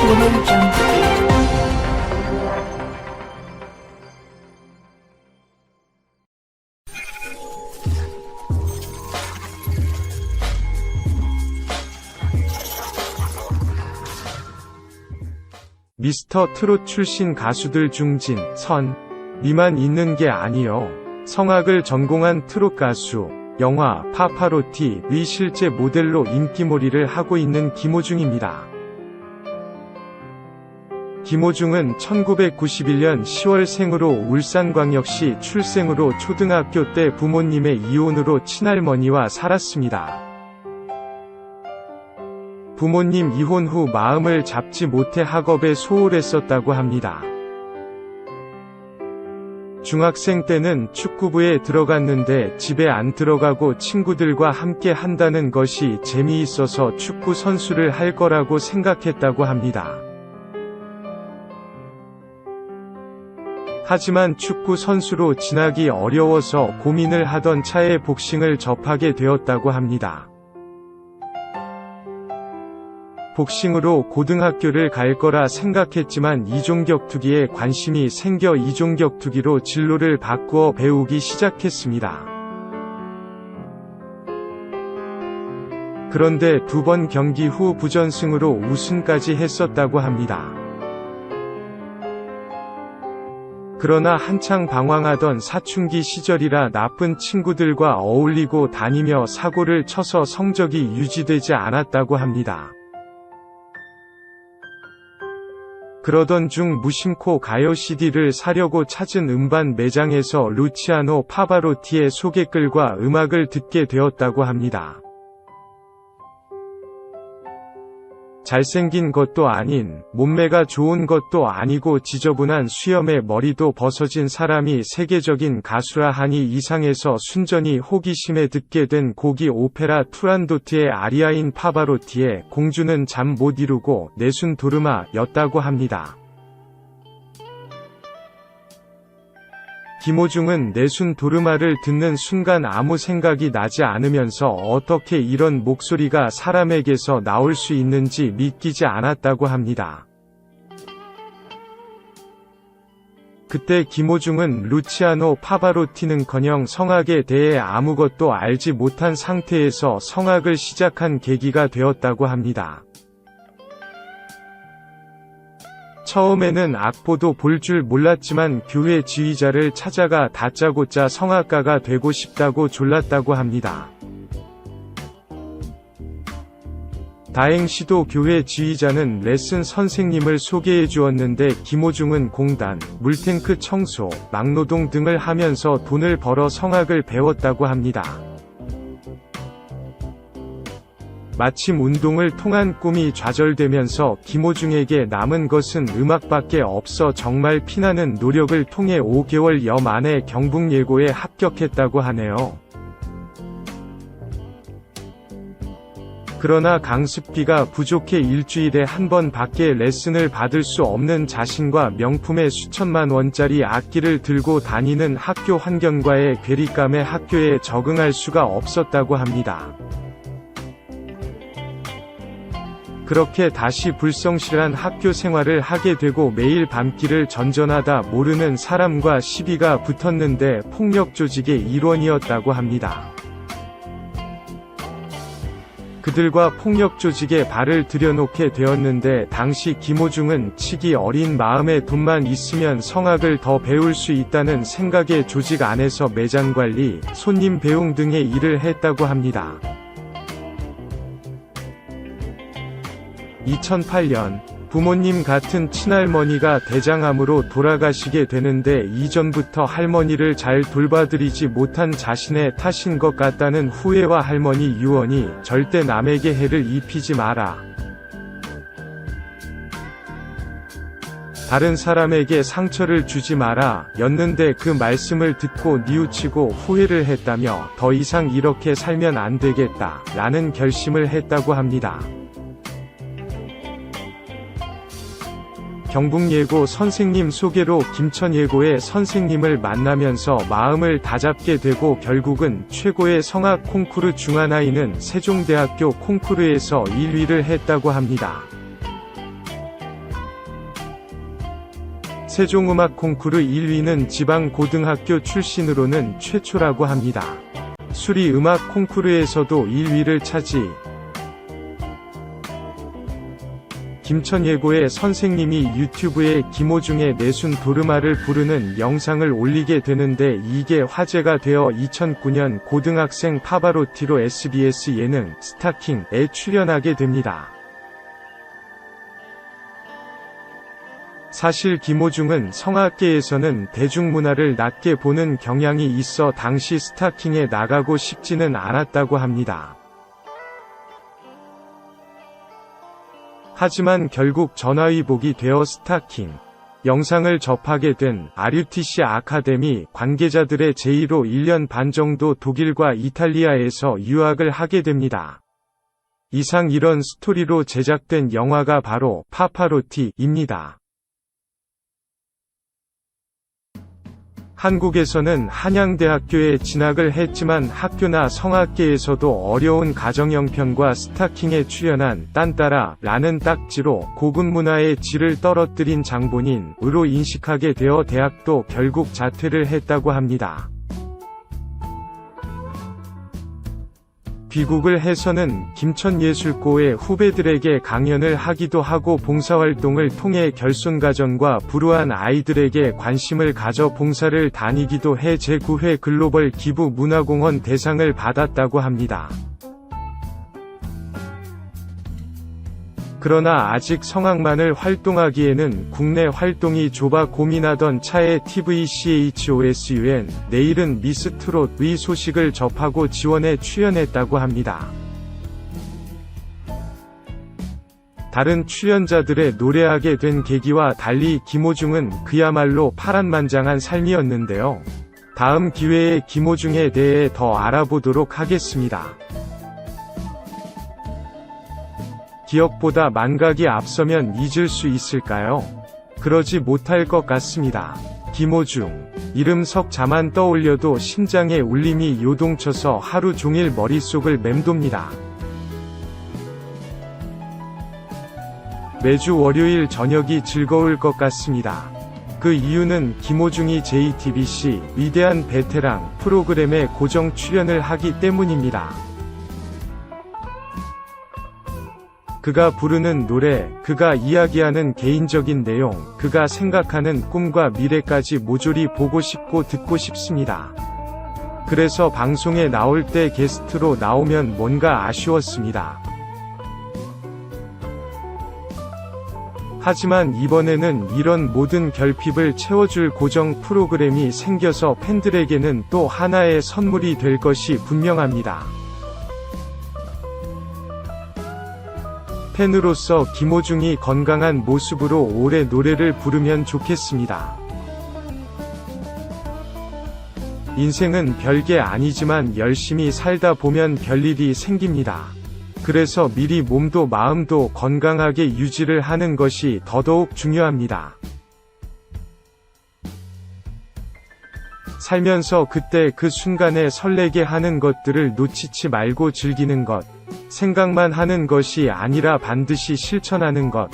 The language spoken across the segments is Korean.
Audio Jungle. 미스터 트롯 출신 가수들 중진, 선, 미만 있는 게 아니요. 성악을 전공한 트롯 가수, 영화 파파로티의 실제 모델로 인기몰이를 하고 있는 김호중입니다. 김호중은 1991년 10월생으로 울산광역시 출생으로 초등학교 때 부모님의 이혼으로 친할머니와 살았습니다. 부모님 이혼 후 마음을 잡지 못해 학업에 소홀했었다고 합니다. 중학생 때는 축구부에 들어갔는데 집에 안 들어가고 친구들과 함께 한다는 것이 재미있어서 축구 선수를 할 거라고 생각했다고 합니다. 하지만 축구 선수로 지나기 어려워서 고민을 하던 차에 복싱을 접하게 되었다고 합니다. 복싱으로 고등학교를 갈 거라 생각했지만 이종격투기에 관심이 생겨 이종격투기로 진로를 바꾸어 배우기 시작했습니다. 그런데 2번 경기 후 부전승으로 우승까지 했었다고 합니다. 그러나 한창 방황하던 사춘기 시절이라 나쁜 친구들과 어울리고 다니며 사고를 쳐서 성적이 유지되지 않았다고 합니다. 그러던 중 무심코 가요 CD를 사려고 찾은 음반 매장에서 루치아노 파바로티의 소개글과 음악을 듣게 되었다고 합니다. 잘생긴 것도 아닌, 몸매가 좋은 것도 아니고 지저분한 수염에 머리도 벗어진 사람이 세계적인 가수라 하니 이상해서 순전히 호기심에 듣게 된 곡이 오페라 투란도트의 아리아인 파바로티의 공주는 잠 못 이루고 내순 도르마 였다고 합니다. 김호중은 내순 도르마를 듣는 순간 아무 생각이 나지 않으면서 어떻게 이런 목소리가 사람에게서 나올 수 있는지 믿기지 않았다고 합니다. 그때 김호중은 루치아노 파바로티는커녕 성악에 대해 아무것도 알지 못한 상태에서 성악을 시작한 계기가 되었다고 합니다. 처음에는 악보도 볼 줄 몰랐지만 교회 지휘자를 찾아가 다짜고짜 성악가가 되고 싶다고 졸랐다고 합니다. 다행히도 교회 지휘자는 레슨 선생님을 소개해 주었는데 김호중은 공단, 물탱크 청소, 막노동 등을 하면서 돈을 벌어 성악을 배웠다고 합니다. 마침 운동을 통한 꿈이 좌절되면서 김호중에게 남은 것은 음악밖에 없어 정말 피나는 노력을 통해 5개월여 만에 경북예고에 합격했다고 하네요. 그러나 강습비가 부족해 일주일에 한 번 밖에 레슨을 받을 수 없는 자신과 명품의 수천만 원짜리 악기를 들고 다니는 학교 환경과의 괴리감에 학교에 적응할 수가 없었다고 합니다. 그렇게 다시 불성실한 학교 생활을 하게 되고 매일 밤길을 전전하다 모르는 사람과 시비가 붙었는데 폭력 조직의 일원이었다고 합니다. 그들과 폭력 조직에 발을 들여놓게 되었는데 당시 김호중은 치기 어린 마음에 돈만 있으면 성악을 더 배울 수 있다는 생각에 조직 안에서 매장 관리, 손님 배웅 등의 일을 했다고 합니다. 2008년 부모님 같은 친할머니가 대장암으로 돌아가시게 되는데 이전부터 할머니를 잘 돌봐드리지 못한 자신의 탓인 것 같다는 후회와 할머니 유언이 절대 남에게 해를 입히지 마라. 다른 사람에게 상처를 주지 마라 였는데 그 말씀을 듣고 뉘우치고 후회를 했다며 더 이상 이렇게 살면 안 되겠다 라는 결심을 했다고 합니다. 경북예고 선생님 소개로 김천예고의 선생님을 만나면서 마음을 다잡게 되고 결국은 최고의 성악 콩쿠르 중 하나이는 세종대학교 콩쿠르에서 1위를 했다고 합니다. 세종음악 콩쿠르 1위는 지방 고등학교 출신으로는 최초라고 합니다. 수리 음악 콩쿠르에서도 1위를 차지. 김천예고의 선생님이 유튜브에 김호중의 내순 도르마를 부르는 영상을 올리게 되는데 이게 화제가 되어 2009년 고등학생 파바로티로 SBS 예능 스타킹에 출연하게 됩니다. 사실 김호중은 성악계에서는 대중문화를 낮게 보는 경향이 있어 당시 스타킹에 나가고 싶지는 않았다고 합니다. 하지만 결국 전화위복이 되어 스타킹 영상을 접하게 된 RUTC 아카데미 관계자들의 제의로 1년 반 정도 독일과 이탈리아에서 유학을 하게 됩니다. 이상 이런 스토리로 제작된 영화가 바로 파파로티입니다. 한국에서는 한양대학교에 진학을 했지만 학교나 성악계에서도 어려운 가정형편과 스타킹에 출연한 딴따라라는 딱지로 고급 문화의 질을 떨어뜨린 장본인으로 인식하게 되어 대학도 결국 자퇴를 했다고 합니다. 귀국을 해서는 김천예술고의 후배들에게 강연을 하기도 하고 봉사활동을 통해 결손가정과 불우한 아이들에게 관심을 가져 봉사를 다니기도 해 제9회 글로벌 기부 문화공헌 대상을 받았다고 합니다. 그러나 아직 성악만을 활동하기에는 국내 활동이 좁아 고민하던 차에 TVCHOSUN 내일은 미스트롯의 소식을 접하고 지원에 출연했다고 합니다. 다른 출연자들의 노래하게 된 계기와 달리 김호중은 그야말로 파란만장한 삶이었는데요. 다음 기회에 김호중에 대해 더 알아보도록 하겠습니다. 기억보다 망각이 앞서면 잊을 수 있을까요? 그러지 못할 것 같습니다. 김호중. 이름 석자만 떠올려도 심장에 울림이 요동쳐서 하루 종일 머릿속을 맴돕니다. 매주 월요일 저녁이 즐거울 것 같습니다. 그 이유는 김호중이 JTBC 위대한 베테랑 프로그램에 고정 출연을 하기 때문입니다. 그가 부르는 노래, 그가 이야기하는 개인적인 내용, 그가 생각하는 꿈과 미래까지 모조리 보고 싶고 듣고 싶습니다. 그래서 방송에 나올 때 게스트로 나오면 뭔가 아쉬웠습니다. 하지만 이번에는 이런 모든 결핍을 채워줄 고정 프로그램이 생겨서 팬들에게는 또 하나의 선물이 될 것이 분명합니다. 팬으로서 김호중이 건강한 모습으로 오래 노래를 부르면 좋겠습니다. 인생은 별게 아니지만 열심히 살다 보면 별일이 생깁니다. 그래서 미리 몸도 마음도 건강하게 유지를 하는 것이 더더욱 중요합니다. 살면서 그때 그 순간에 설레게 하는 것들을 놓치지 말고 즐기는 것. 생각만 하는 것이 아니라 반드시 실천하는 것.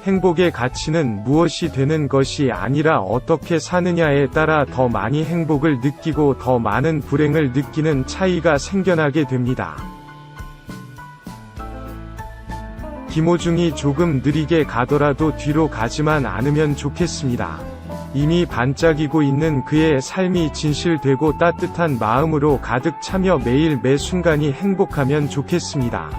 행복의 가치는 무엇이 되는 것이 아니라 어떻게 사느냐에 따라 더 많이 행복을 느끼고 더 많은 불행을 느끼는 차이가 생겨나게 됩니다. 김호중이 조금 느리게 가더라도 뒤로 가지만 않으면 좋겠습니다. 이미 반짝이고 있는 그의 삶이 진실되고 따뜻한 마음으로 가득 차며 매일 매 순간이 행복하면 좋겠습니다.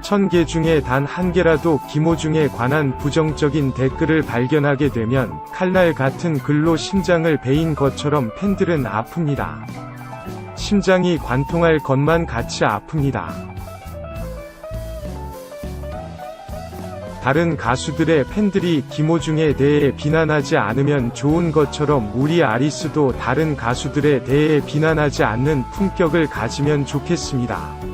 1000개 중에 단 한 개라도 김호중에 관한 부정적인 댓글을 발견하게 되면 칼날 같은 글로 심장을 베인 것처럼 팬들은 아픕니다. 심장이 관통할 것만 같이 아픕니다. 다른 가수들의 팬들이 김호중에 대해 비난하지 않으면 좋은 것처럼 우리 아리스도 다른 가수들에 대해 비난하지 않는 품격을 가지면 좋겠습니다.